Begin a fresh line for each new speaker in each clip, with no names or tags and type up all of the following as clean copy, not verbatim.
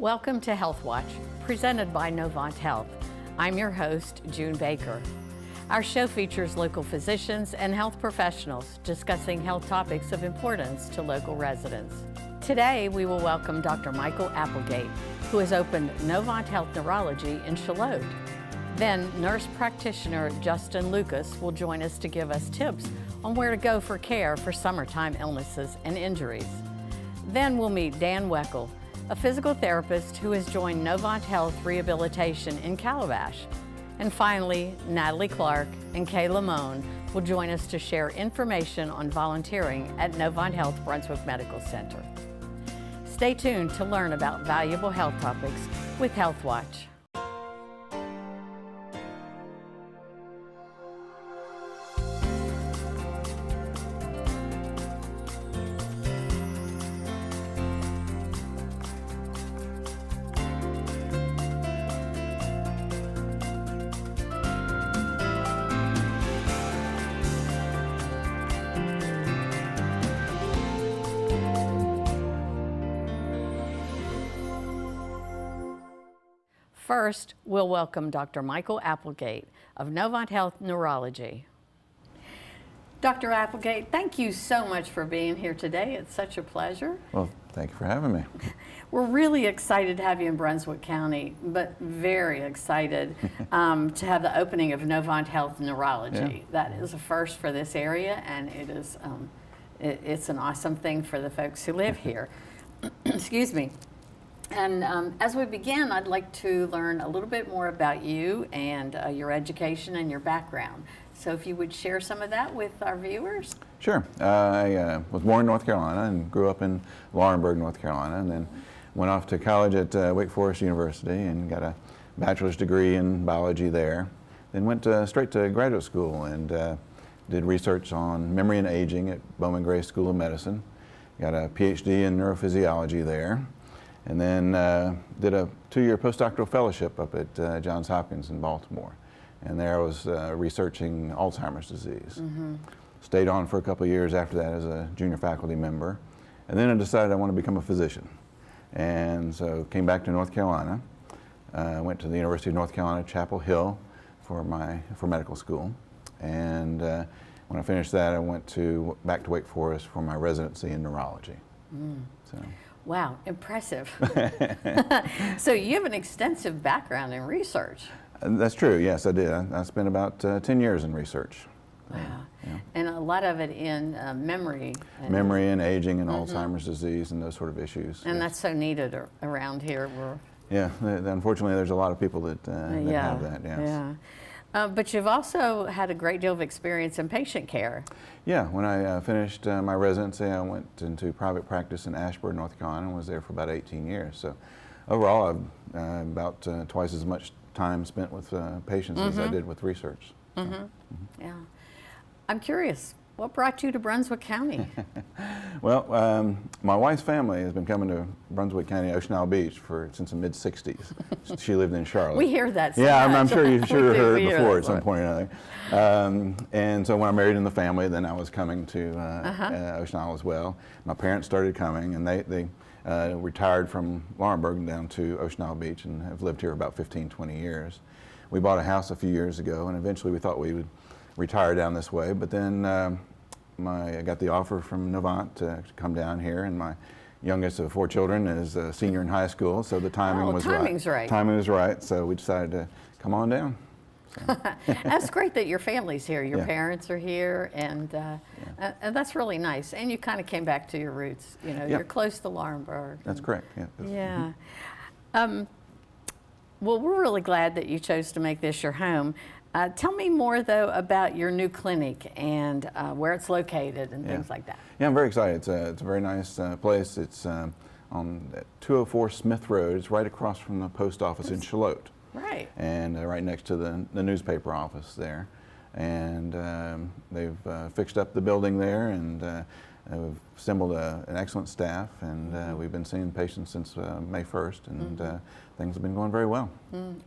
Welcome to HealthWatch, presented by Novant Health. I'm your host, June Baker. Our show features local physicians and health professionals discussing health topics of importance to local residents. Today, we will welcome Dr. Michael Applegate, who has opened Novant Health Neurology in Charlotte. Then, nurse practitioner Justin Lucas will join us to give us tips on where to go for care for summertime illnesses and injuries. Then we'll meet Dan Weckl, a physical therapist who has joined Novant Health Rehabilitation in Calabash. And finally, Natalie Clark and Kay Lamone will join us to share information on volunteering at Novant Health Brunswick Medical Center. Stay tuned to learn about valuable health topics with HealthWatch. First, we'll welcome Dr. Michael Applegate of Novant Health Neurology. Dr. Applegate, thank you so much for being here today. It's such a pleasure.
Well, thank you for having me.
We're really excited to have you in Brunswick County, but very excited to have the opening of Novant Health Neurology. Yeah. That is a first for this area, and it is it's an awesome thing for the folks who live here. Excuse me. And as we begin, I'd like to learn a little bit more about you and your education and your background. So if you would share some of that with our viewers.
Sure. I was born in North Carolina and grew up in Laurinburg, North Carolina, and then went off to college at Wake Forest University and got a bachelor's degree in biology there. Then went straight to graduate school and did research on memory and aging at Bowman Gray School of Medicine. Got a PhD in neurophysiology there. And then did a 2-year postdoctoral fellowship up at Johns Hopkins in Baltimore. And there I was researching Alzheimer's disease. Mm-hmm. Stayed on for a couple of years after that as a junior faculty member. And then I decided I want to become a physician. And so came back to North Carolina. Went to the University of North Carolina, Chapel Hill for medical school. And when I finished that, I went back to Wake Forest for my residency in neurology. Mm. So.
Wow, impressive. So you have an extensive background in research.
That's true, yes, I did. I spent about 10 years in research.
Wow.
Yeah.
And a lot of it in memory.
Memory and aging and Alzheimer's disease and those sort of issues.
And that's so needed around here.
Yeah, unfortunately there's a lot of people that have that, yes.
Yeah. But you've also had a great deal of experience in patient care.
Yeah, when I finished my residency, I went into private practice in Ashburn, North Carolina, and was there for about 18 years. So overall, I've about twice as much time spent with patients as I did with research. So,
Yeah. I'm curious, what brought you to Brunswick County?
Well, my wife's family has been coming to Brunswick County, Ocean Isle Beach since the mid-60s. She lived in Charlotte.
We hear that so
Yeah,
much.
I'm sure you've heard it before at some point or another. And so when I married in the family, then I was coming to Ocean Isle as well. My parents started coming, and they retired from Laurinburg down to Ocean Isle Beach and have lived here about 15, 20 years. We bought a house a few years ago, and eventually we thought we would retire down this way, but then I got the offer from Novant to come down here, and my youngest of 4 children is a senior in high school, so the timing was right.
Timing's right.
Timing was right, so we decided to come on down. So.
That's great that your family's here, your
Yeah.
parents are here, and and that's really nice. And you kind of came back to your roots, you know, you're close to Laurinburg.
That's correct, yeah.
Yeah. Well, we're really glad that you chose to make this your home. Tell me more, though, about your new clinic and where it's located and things like that.
Yeah, I'm very excited. It's a very nice place. It's on 204 Smith Road. It's right across from the post office in Charlotte.
Right.
And right next to the newspaper office there. And they've fixed up the building there, and we've assembled an excellent staff, and we've been seeing patients since May 1st, and things have been going very well.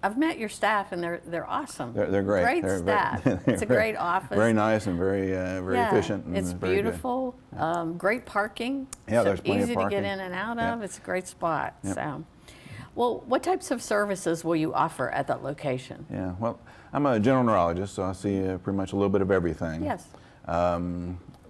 I've met your staff, and they're awesome.
They're great.
Great staff. It's a great office.
Very nice and very efficient. And
it's
very
beautiful. Great parking.
Yeah,
so
there's plenty
easy
of parking.
to get in and out of. It's a great spot.
Yep.
So, Well, what types of services will you offer at that location?
Yeah, well, I'm a general neurologist, so I see pretty much a little bit of everything.
Yes.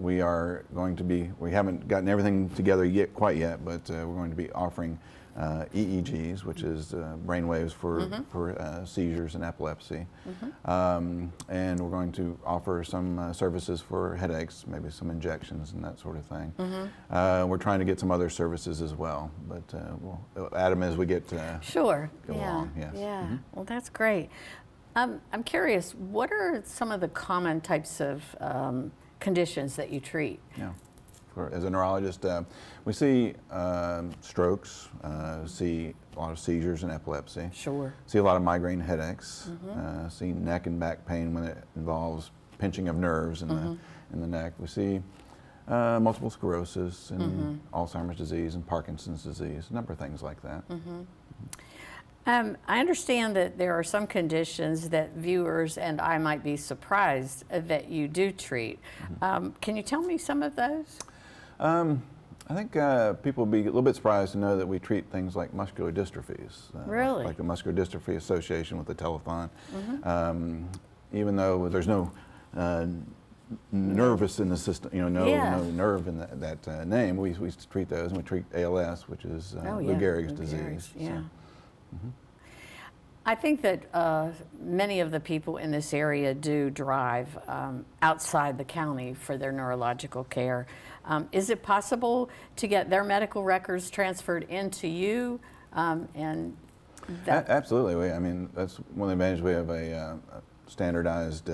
We are going to be, we haven't gotten everything together yet, quite yet, but we're going to be offering EEGs, which is brain waves for seizures and epilepsy. And we're going to offer some services for headaches, maybe some injections and that sort of thing. We're trying to get some other services as well, but we'll add them as we get
Sure.
go
Yeah.
along. Yes.
Yeah. Well, that's great. I'm curious, what are some of the common types of conditions that you treat?
Yeah. As a neurologist, we see strokes, see a lot of seizures and epilepsy.
Sure.
See a lot of migraine headaches. See neck and back pain when it involves pinching of nerves in the neck. We see multiple sclerosis and Alzheimer's disease and Parkinson's disease, a number of things like that.
I understand that there are some conditions that viewers and I might be surprised that you do treat. Can you tell me some of those?
I think people will be a little bit surprised to know that we treat things like muscular dystrophies.
Really?
Like the Muscular Dystrophy Association with the telethon. Even though there's no nervous in the system, you know, no nerve in that name, we treat those, and we treat ALS, which is Lou Gehrig's disease.
Yeah. I think that many of the people in this area do drive outside the county for their neurological care. Is it possible to get their medical records transferred into you?
Absolutely. I mean, that's one of the advantages. We have a standardized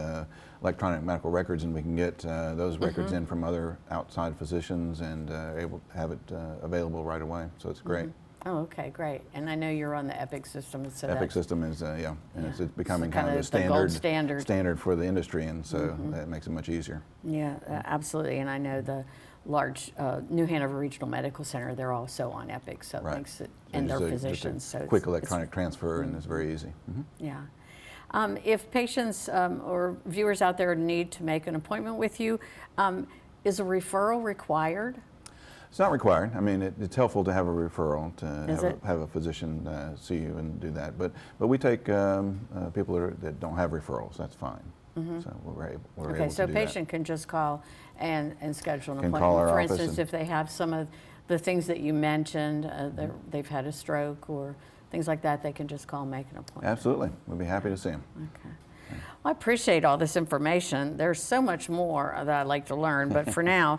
electronic medical records, and we can get those records in from other outside physicians and able to have it available right away. So it's great.
Oh, okay, great. And I know you're on the Epic system. So
Epic system is, and it's becoming kind of a
the gold standard
for the industry, and so that makes it much easier.
Yeah, absolutely. And I know the large New Hanover Regional Medical Center, they're also on Epic, so it makes it, and their physicians.
So quick electronic transfer, and it's very easy.
Yeah. If patients or viewers out there need to make an appointment with you, is a referral required?
It's not required. I mean, it's helpful to have a referral, to have a physician see you and do that. But we take people that don't have referrals. That's fine. So we're able to do that.
So a patient can just call and schedule an appointment.
Call our
For
office
instance, if they have some of the things that you mentioned, they've had a stroke or things like that, they can just call and make an appointment.
Absolutely. We'd be happy to see them.
Okay. Well, I appreciate all this information. There's so much more that I'd like to learn, but for now,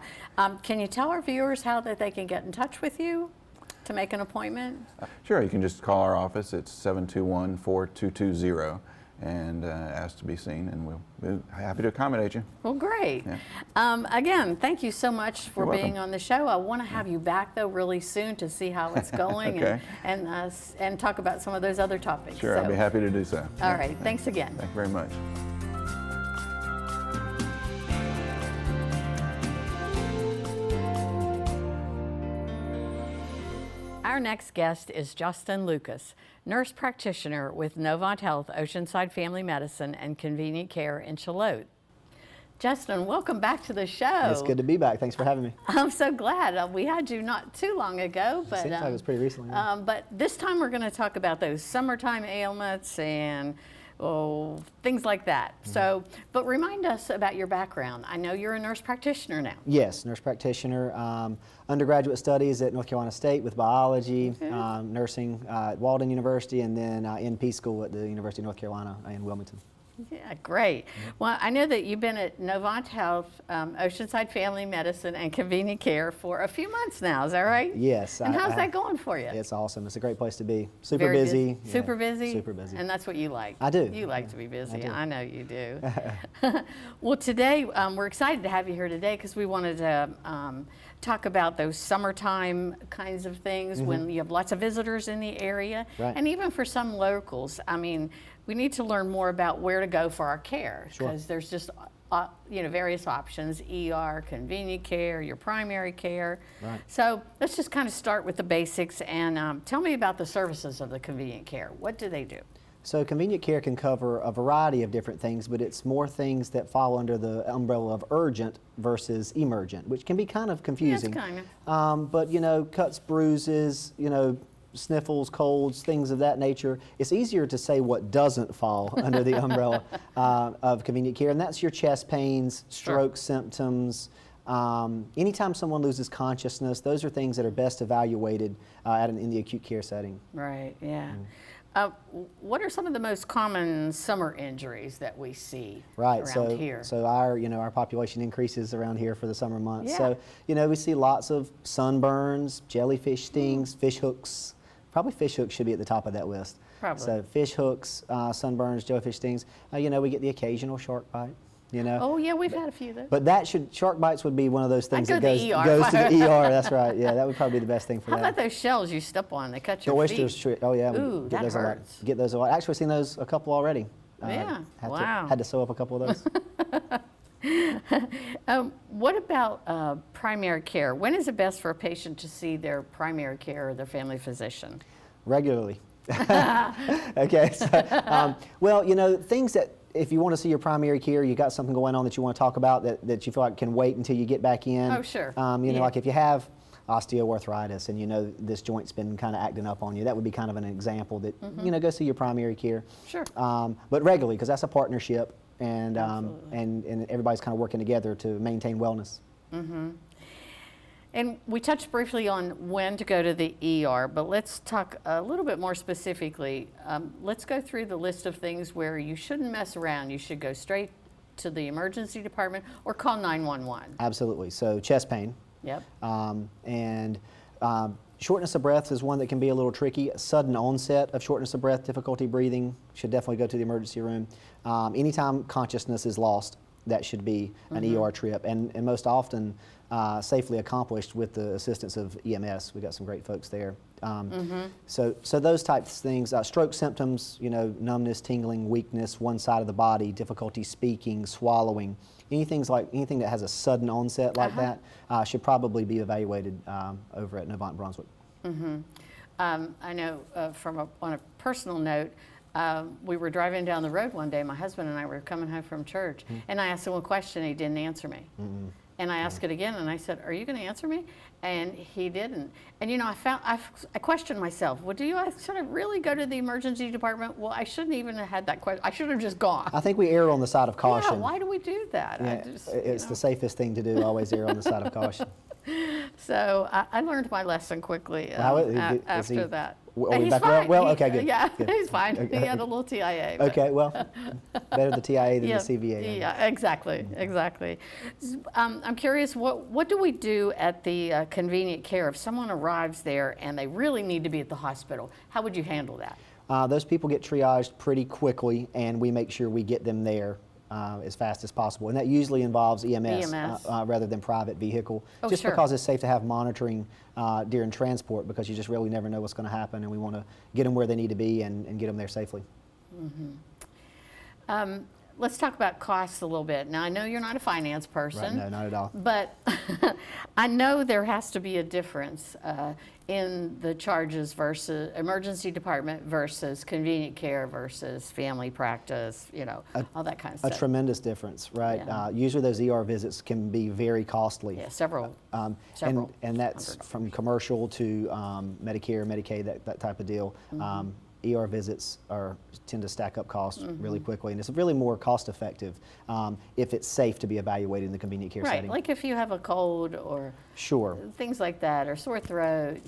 can you tell our viewers how that they can get in touch with you to make an appointment?
Sure, you can just call our office. It's 721-4220 and ask to be seen, and we'll be happy to accommodate you.
Well, great. Again, thank you so much for being on the show. I want to have you back, though, really soon to see how it's going and talk about some of those other topics.
Sure, I'll be happy to do so.
All right, thanks again.
Thank you very much.
Our next guest is Justin Lucas, nurse practitioner with Novant Health, Oceanside Family Medicine and Convenient Care in Charlotte. Justin, welcome back to the show.
It's good to be back. Thanks for having me.
I'm so glad. We had you not too long ago, but
seems like it was pretty recently. Yeah.
But this time we're going to talk about those summertime ailments and things like that. So, but remind us about your background. I know you're a nurse practitioner now.
Yes, nurse practitioner. Undergraduate studies at North Carolina State with biology, nursing at Walden University, and then NP school at the University of North Carolina in Wilmington.
Yeah, great. Well, I know that you've been at Novant Health, Oceanside Family Medicine and Convenient Care for a few months now, is that right?
Yes.
And how's that going for you?
It's awesome. It's a great place to be. Super busy.
Super busy?
Super busy.
And that's what you like?
I do.
You like to be busy. I know you do.
do.
Well, today, we're excited to have you here today because we wanted to talk about those summertime kinds of things when you have lots of visitors in the area.
Right.
And even for some locals, I mean, we need to learn more about where to go for our care because there's just various options: ER, convenient care, your primary care.
Right.
So let's just kind of start with the basics and tell me about the services of the convenient care. What do they do?
So convenient care can cover a variety of different things, but it's more things that fall under the umbrella of urgent versus emergent, which can be kind of confusing.
Yeah, it's kind of.
But cuts, bruises, sniffles, colds, things of that nature, it's easier to say what doesn't fall under the umbrella of convenient care, and that's your chest pains, stroke symptoms. Anytime someone loses consciousness, those are things that are best evaluated in the acute care setting.
Right, yeah. What are some of the most common summer injuries that we see around here?
So our population increases around here for the summer months.
Yeah.
So we see lots of sunburns, jellyfish stings, fish hooks. Probably fish hooks should be at the top of that list.
Probably.
So fish hooks, sunburns, jellyfish stings. We get the occasional shark bite.
Oh yeah, we've had a few of those.
But shark bites would be one of those things that goes to the ER. That's right. Yeah, that would probably be the best thing for
How
that.
about those shells you step on? They cut your
the
feet.
oysters. Oh yeah.
Ooh, that hurts.
Get those a lot. Actually, seen those a couple already.
Yeah.
Had to sew up a couple of those.
What about primary care? When is it best for a patient to see their primary care or their family physician?
Regularly. Okay. So, well, things that if you want to see your primary care, you got something going on that you want to talk about that you feel like can wait until you get back in.
Oh, sure.
Like if you have osteoarthritis and this joint's been kind of acting up on you, that would be kind of an example that go see your primary care.
Sure.
But regularly, because that's a partnership, and everybody's kind of working together to maintain wellness.
Mm-hmm. And we touched briefly on when to go to the ER, but let's talk a little bit more specifically. Let's go through the list of things where you shouldn't mess around. You should go straight to the emergency department or call 911.
Absolutely. So chest pain.
Yep.
Shortness of breath is one that can be a little tricky. Sudden onset of shortness of breath, difficulty breathing, should definitely go to the emergency room. Anytime consciousness is lost, that should be an ER trip, and most often safely accomplished with the assistance of EMS. We've got some great folks there. So those types of things, stroke symptoms, numbness, tingling, weakness, one side of the body, difficulty speaking, swallowing, anything that has a sudden onset like that should probably be evaluated over at Novant Brunswick.
I know on a personal note, we were driving down the road one day, my husband and I were coming home from church, and I asked him a question, and he didn't answer me. And I asked it again, and I said, "Are you going to answer me?" And he didn't. And I questioned myself. Well, should I really go to the emergency department? Well, I shouldn't even have had that question. I should have just gone.
I think we err on the side of caution.
Yeah, why do we do that?
Yeah, it's the safest thing to do. Always err on the side of caution.
So I learned my lesson quickly after that.
Are we
he's
back
fine.
well? Okay, good.
Yeah,
good.
he's fine.
Okay.
He had a little TIA. But.
Okay, well, better the TIA than
Yeah,
the CVA.
Yeah, exactly. I'm curious, what do we do at the convenient care if someone arrives there and they really need to be at the hospital? How would you handle that?
Those people get triaged pretty quickly, and we make sure we get them there as fast as possible. And that usually involves EMS. Rather than private vehicle, just
sure.
because it's safe to have monitoring during transport, because you just really never know what's going to happen, and we want to get them where they need to be and get them there safely.
Let's talk about costs a little bit. Now, I know you're not a finance person.
Right, no, not at all.
But I know there has to be a difference in the charges versus emergency department versus convenient care versus family practice, all that kind of stuff.
A tremendous difference, right?
Yeah.
Usually those ER visits can be very costly.
Yeah, several.
And that's from commercial to Medicare, Medicaid, that type of deal. ER visits tend to stack up costs really quickly, and it's really more cost effective if it's safe to be evaluated in the convenient care setting.
Right, like if you have a cold or things like that, or sore throat,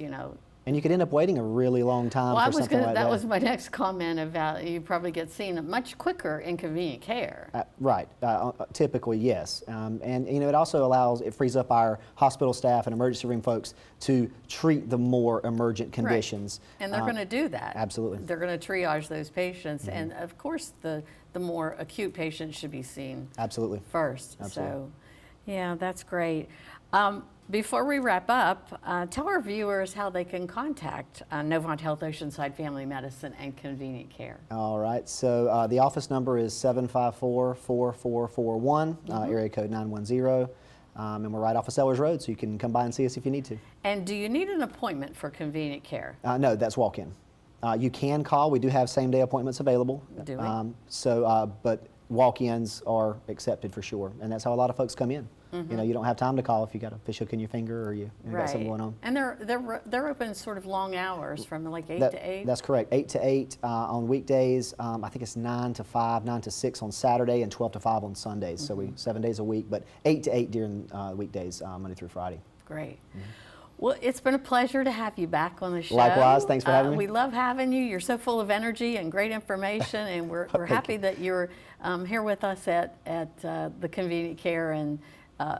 And you could end up waiting a really long time for something like that.
That was my next comment about you probably get seen much quicker in convenient care.
Right, typically yes. And it frees up our hospital staff and emergency room folks to treat the more emergent conditions.
Right. And they're going to do that.
Absolutely.
They're going to triage those patients. And of course the more acute patients should be seen first.
Absolutely.
So yeah, that's great. Before we wrap up, tell our viewers how they can contact Novant Health Oceanside Family Medicine and Convenient Care.
All right, so the office number is 754-4441, area code 910, and we're right off of Sellers Road, so you can come by and see us if you need to.
And do you need an appointment for Convenient Care?
No, that's walk-in. You can call. We do have same-day appointments available.
Do we?
But walk-ins are accepted for sure, and that's how a lot of folks come in. You know, you don't have time to call if you got a fish hook in your finger or you got something going on.
And they're open sort of long hours from like 8 to 8?
That's correct. 8 to 8 on weekdays. I think it's 9 to 5, 9 to 6 on Saturday, and 12 to 5 on Sundays. So we 7 days a week, but 8 to 8 during weekdays, Monday through Friday.
Great. Well, it's been a pleasure to have you back on the show.
Likewise, thanks for having me.
We love having you. You're so full of energy and great information, and we're happy that you're here with us at the Convenient Care and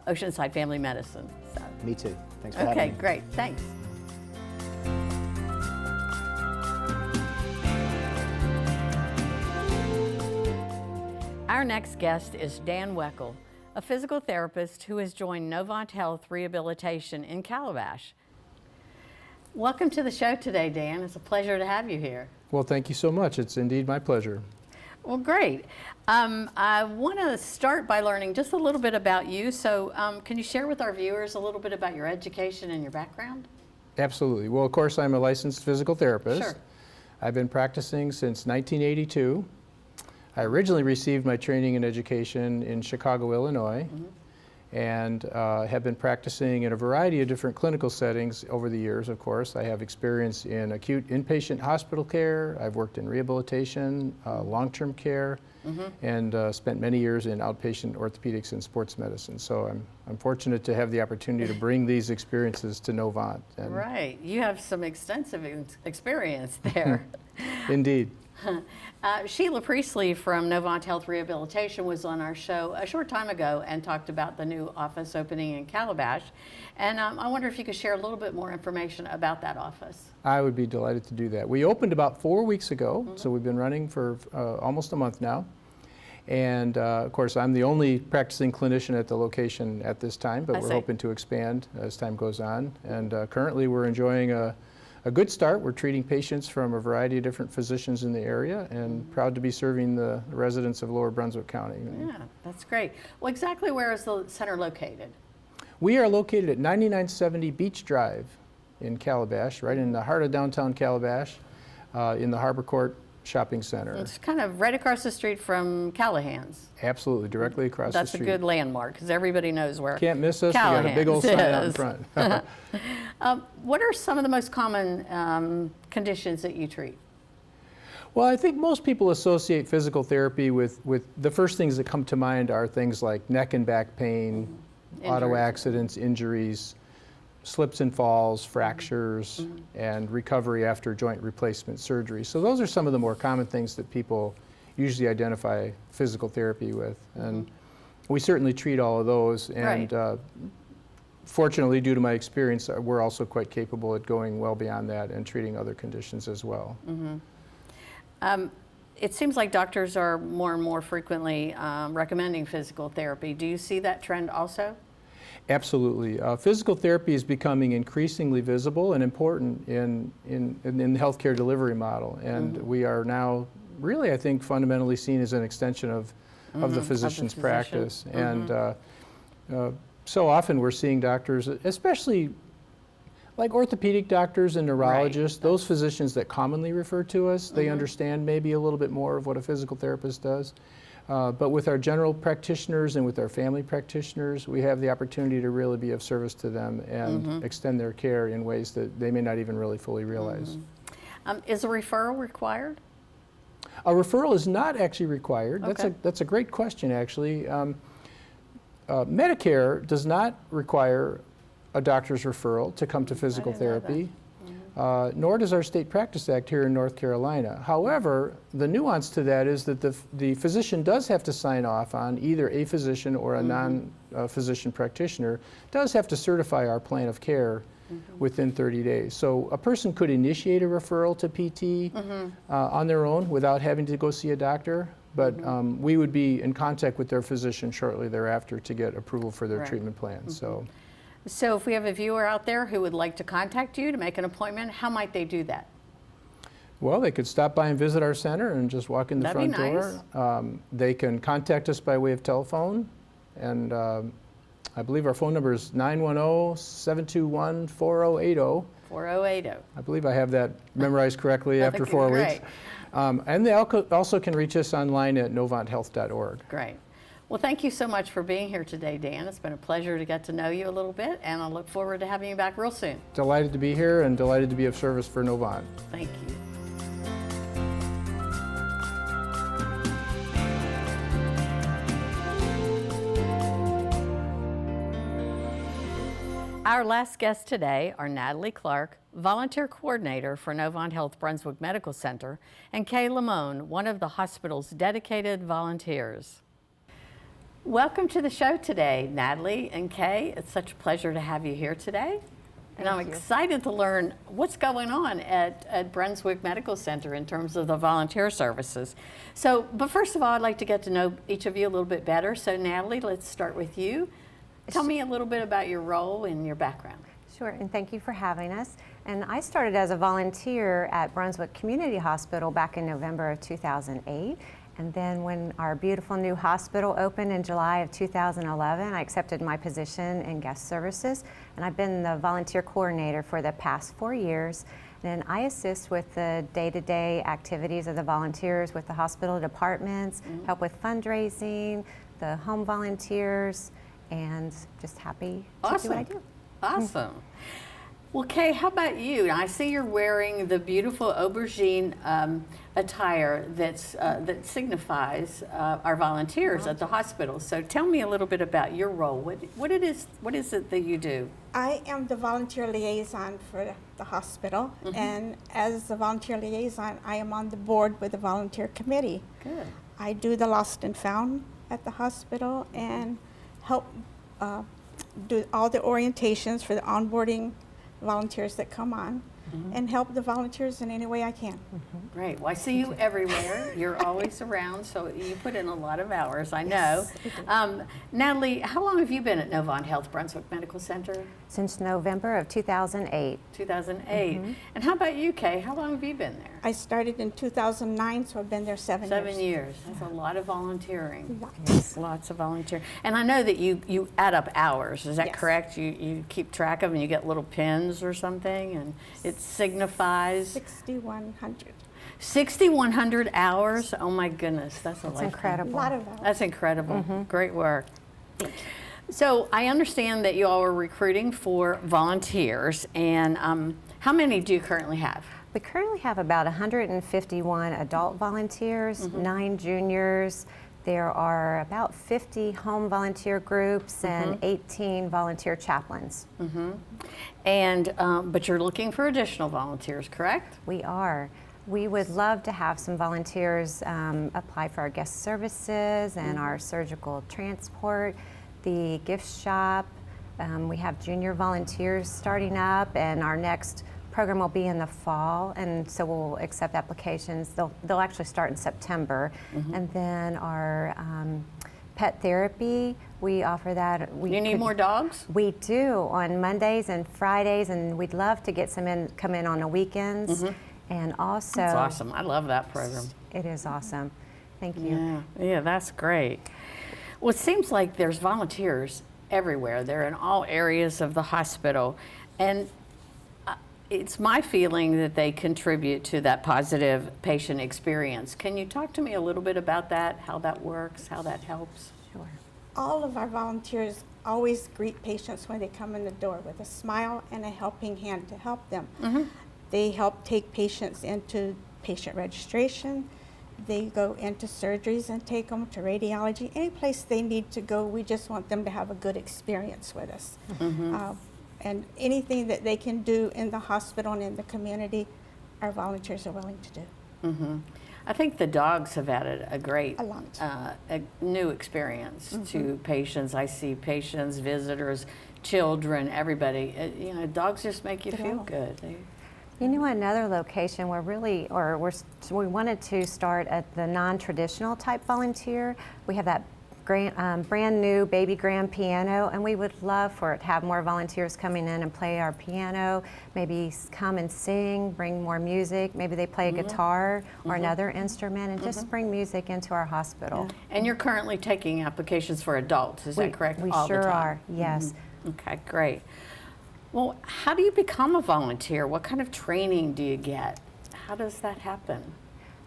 Oceanside Family Medicine. So.
Me too. Thanks for having me.
Okay, great. Thanks. Our next guest is Dan Weckl, a physical therapist who has joined Novant Health Rehabilitation in Calabash. Welcome to the show today, Dan. It's a pleasure to have you here.
Well, thank you so much. It's indeed my pleasure.
Well, great. I want to start by learning just a little bit about you. So can you share with our viewers a little bit about your education and your background?
Absolutely. Well, of course, I'm a licensed physical therapist.
Sure.
I've been practicing since 1982. I originally received my training and education in Chicago, Illinois, and have been practicing in a variety of different clinical settings over the years, of course. I have experience in acute inpatient hospital care. I've worked in rehabilitation, long-term care, and spent many years in outpatient orthopedics and sports medicine. So I'm fortunate to have the opportunity to bring these experiences to Novant.
Right. You have some extensive experience there.
Indeed.
Sheila Priestley from Novant Health Rehabilitation was on our show a short time ago and talked about the new office opening in Calabash. And I wonder if you could share a little bit more information about that office.
I would be delighted to do that. We opened about 4 weeks ago, so we've been running for almost a month now. And of course, I'm the only practicing clinician at the location at this time, but we're hoping to expand as time goes on. And currently we're enjoying a good start. We're treating patients from a variety of different physicians in the area, and proud to be serving the residents of Lower Brunswick County.
Yeah, that's great. Well, exactly where is the center located?
We are located at 9970 Beach Drive in Calabash, right in the heart of downtown Calabash, in the Harbor Court Shopping Center.
It's kind of right across the street from Callahan's.
Absolutely, directly across the street.
That's a good landmark because everybody knows where
Can't miss us. We got a big old sign out in front.
What are some of the most common conditions that you treat?
Well, I think most people associate physical therapy with the first things that come to mind are things like neck and back pain, auto accidents, injuries, slips and falls, fractures, and recovery after joint replacement surgery. So those are some of the more common things that people usually identify physical therapy with. And we certainly treat all of those. And fortunately, due to my experience, we're also quite capable at going well beyond that and treating other conditions as well.
It seems like doctors are more and more frequently recommending physical therapy. Do you see that trend also?
Absolutely. Physical therapy is becoming increasingly visible and important in the healthcare delivery model. And we are now really, I think, fundamentally seen as an extension of the physician's practice. And so often we're seeing doctors, especially like orthopedic doctors and neurologists, those physicians that commonly refer to us, they understand maybe a little bit more of what a physical therapist does. But with our general practitioners and with our family practitioners, we have the opportunity to really be of service to them and extend their care in ways that they may not even really fully realize.
Is a referral required?
A referral is not actually required. That's a great question, actually. Medicare does not require a doctor's referral to come to physical therapy. Nor does our State Practice Act here in North Carolina. However, the nuance to that is that the physician does have to sign off on, either a physician or a non-physician practitioner, does have to certify our plan of care within 30 days. So a person could initiate a referral to PT on their own without having to go see a doctor, but we would be in contact with their physician shortly thereafter to get approval for their treatment plan.
So if we have a viewer out there who would like to contact you to make an appointment, how might they do that?
Well, they could stop by and visit our center and just walk in the front door. They can contact us by way of telephone, and I believe our phone number is 910-721-4080.
4080.
I believe I have that memorized correctly after 4 weeks. And they also can reach us online at novanthealth.org.
Great. Well, thank you so much for being here today, Dan. It's been a pleasure to get to know you a little bit, and I look forward to having you back real soon.
Delighted to be here and delighted to be of service for Novant.
Thank you. Our last guests today are Natalie Clark, Volunteer Coordinator for Novant Health Brunswick Medical Center, and Kay Lamone, one of the hospital's dedicated volunteers. Welcome to the show today, Natalie and Kay. It's such a pleasure to have you here today. And I'm excited to learn what's going on at Brunswick Medical Center in terms of the volunteer services. But first of all, I'd like to get to know each of you a little bit better. So Natalie, let's start with you. Tell me a little bit about your role and your background.
Sure, and thank you for having us. And I started as a volunteer at Brunswick Community Hospital back in November of 2008. And then when our beautiful new hospital opened in July of 2011, I accepted my position in guest services. And I've been the volunteer coordinator for the past 4 years. And I assist with the day-to-day activities of the volunteers with the hospital departments, help with fundraising, the home volunteers, and just happy to do what I do.
Awesome. Well, Kay, how about you? I see you're wearing the beautiful aubergine attire that signifies our volunteers at the hospital. So tell me a little bit about your role. What is it that you do?
I am the volunteer liaison for the hospital, and as the volunteer liaison, I am on the board with the volunteer committee.
Good.
I do the lost and found at the hospital and help do all the orientations for the onboarding volunteers that come on, and help the volunteers in any way I can.
Great. Well, I see you everywhere. You're always around, so you put in a lot of hours, I know. Natalie, how long have you been at Novant Health Brunswick Medical Center?
Since November of 2008.
2008. And how about you, Kay? How long have you been there?
I started in 2009, so I've been there 7 years.
7 years. That's a lot of volunteering.
Lots.
Lots of volunteering. And I know that you add up hours. Is that
Yes.
correct? You keep track of them, and you get little pins or something, and it signifies
6,100.
6,100 hours. Oh my goodness, that's a lifetime.
Incredible.
A lot of hours.
That's incredible. Great work. So I understand that you all are recruiting for volunteers, and how many do you currently have?
We currently have about 151 adult volunteers, 9 juniors. There are about 50 home volunteer groups and 18 volunteer chaplains.
And but you're looking for additional volunteers, correct?
We are. We would love to have some volunteers apply for our guest services and our surgical transport, the gift shop. We have junior volunteers starting up, and our next program will be in the fall, and so we'll accept applications. They'll actually start in September. And then our pet therapy, we offer that.
You need more dogs?
We do on Mondays and Fridays, and we'd love to get some come in on the weekends. And also,
That's awesome. I love that program.
it is awesome. Thank you.
Yeah, that's great. Well, it seems like there's volunteers everywhere. They're in all areas of the hospital, and it's my feeling that they contribute to that positive patient experience. Can you talk to me a little bit about that, how that works, how that helps?
Sure.
All of our volunteers always greet patients when they come in the door with a smile and a helping hand to help them. They help take patients into patient registration. They go into surgeries and take them to radiology. Any place they need to go, we just want them to have a good experience with us. And anything that they can do in the hospital and in the community, our volunteers are willing to do.
I think the dogs have added a great
A lot.
a new experience to patients. I see patients, visitors, children, everybody. You know, dogs just make you feel good.
You know, another location where we wanted to start at the non-traditional type volunteer. We have that brand new baby grand piano, and we would love for it to have more volunteers coming in and play our piano, maybe come and sing, bring more music, maybe they play a guitar or another instrument, and just bring music into our hospital.
And you're currently taking applications for adults, is that correct?
We
all
sure
the time?
are, yes.
Okay, great. Well, how do you become a volunteer? What kind of training do you get? How does that happen?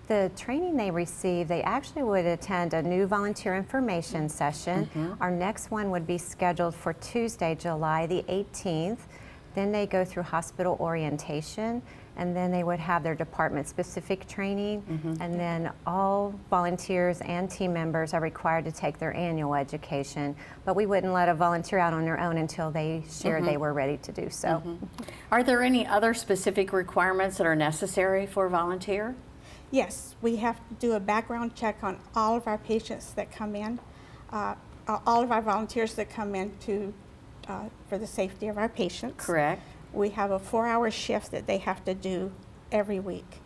The training they receive, they actually would attend a new volunteer information session. Our next one would be scheduled for Tuesday, July the 18th. Then they go through hospital orientation, and then they would have their department-specific training, and then all volunteers and team members are required to take their annual education, but we wouldn't let a volunteer out on their own until they shared they were ready to do so.
Are there any other specific requirements that are necessary for a volunteer?
Yes, we have to do a background check on all of our patients that come in, all of our volunteers that come in for the safety of our patients.
Correct.
We have a 4-hour shift that they have to do every week.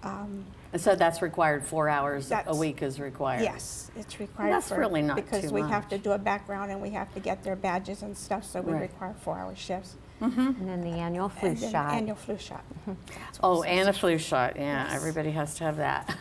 And so that's required, 4 hours a week is required?
Yes, it's required.
That's really not
because
too
we have
much.
to do a background and we have to get their badges and stuff, so we require 4-hour shifts.
And then the annual flu
And then
shot.
Annual flu shot.
Oh, and a flu shot, yeah,
Yes.
everybody has to have that.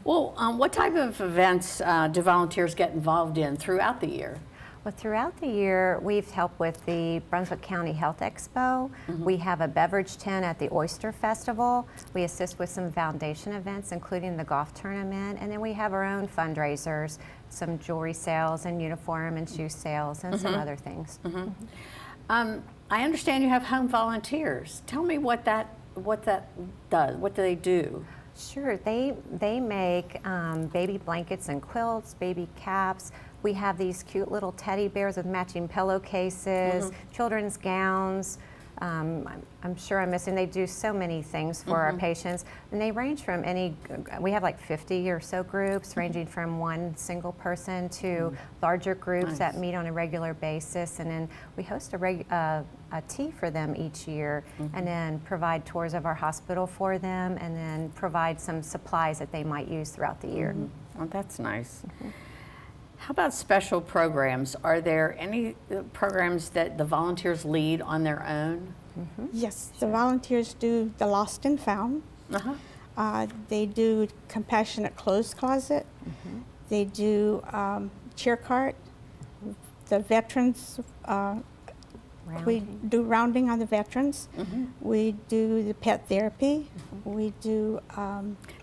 Well, what type of events do volunteers get involved in throughout the year?
Well, throughout the year, we've helped with the Brunswick County Health Expo. We have a beverage tent at the Oyster Festival. We assist with some foundation events, including the golf tournament. And then we have our own fundraisers, some jewelry sales and uniform and shoe sales and some other things.
I understand you have home volunteers. Tell me what that does. What do they do?
Sure, they make baby blankets and quilts, baby caps. We have these cute little teddy bears with matching pillowcases, children's gowns. I'm sure I'm missing. They do so many things for our patients, and they range from we have like 50 or so groups, ranging from one single person to larger groups that meet on a regular basis, and then we host a tea for them each year, and then provide tours of our hospital for them, and then provide some supplies that they might use throughout the year.
Oh, that's nice. How about special programs? Are there any programs that the volunteers lead on their own?
Yes, the volunteers do the Lost and Found. They do Compassionate Clothes Closet. They do Cheer Cart. The veterans, we do rounding on the veterans. We do the pet therapy. We do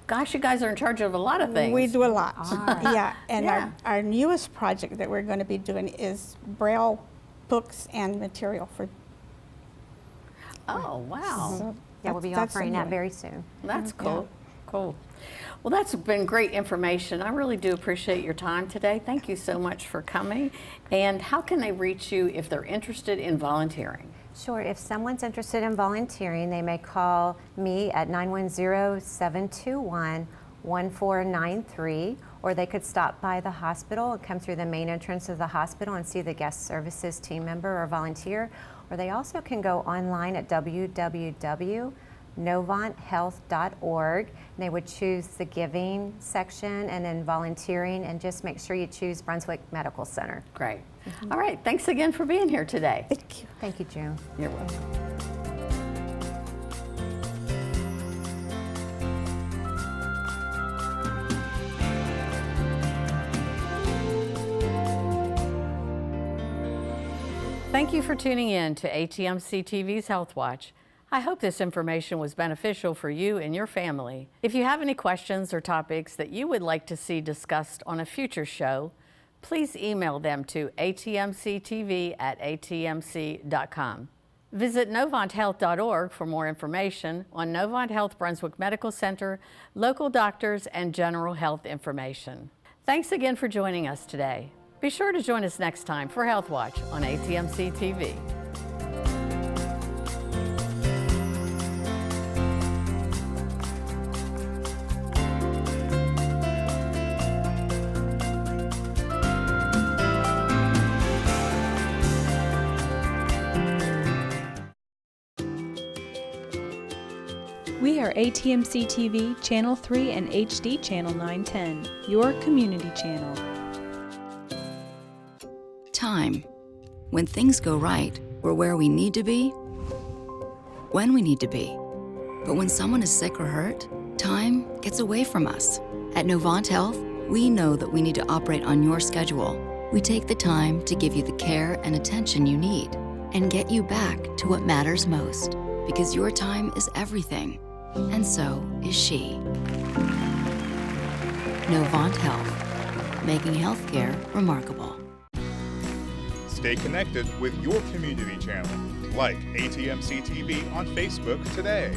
Gosh, you guys are in charge of a lot of things.
we do a lot.
right.
Yeah, and
Yeah.
our newest project that we're going to be doing is Braille books and material for.
Oh, wow.
So
Yeah, we'll be
that's
offering that
new.
very soon.
That's cool. Cool. Well, that's been great information. I really do appreciate your time today. Thank you so much for coming. And how can they reach you if they're interested in volunteering?
Sure, if someone's interested in volunteering, they may call me at 910-721-1493, or they could stop by the hospital and come through the main entrance of the hospital and see the guest services team member or volunteer, or they also can go online at www.novanthealth.org, and they would choose the giving section and then volunteering, and just make sure you choose Brunswick Medical Center.
Great. All right. Thanks again for being here today.
Thank you.
Thank you, June.
You're welcome. Thank you for tuning in to ATMC TV's Health Watch. I hope this information was beneficial for you and your family. If you have any questions or topics that you would like to see discussed on a future show, please email them to atmctv@atmc.com. Visit novanthealth.org for more information on Novant Health Brunswick Medical Center, local doctors, and general health information. Thanks again for joining us today. Be sure to join us next time for Health Watch on ATMC TV.
We are ATMC TV, Channel 3 and HD Channel 910, your community channel.
Time. When things go right, we're where we need to be, when we need to be. But when someone is sick or hurt, time gets away from us. At Novant Health, we know that we need to operate on your schedule. We take the time to give you the care and attention you need and get you back to what matters most, because your time is everything, and so is she. Novant Health, making healthcare remarkable.
Stay connected with your community channel. Like ATMC TV on Facebook today.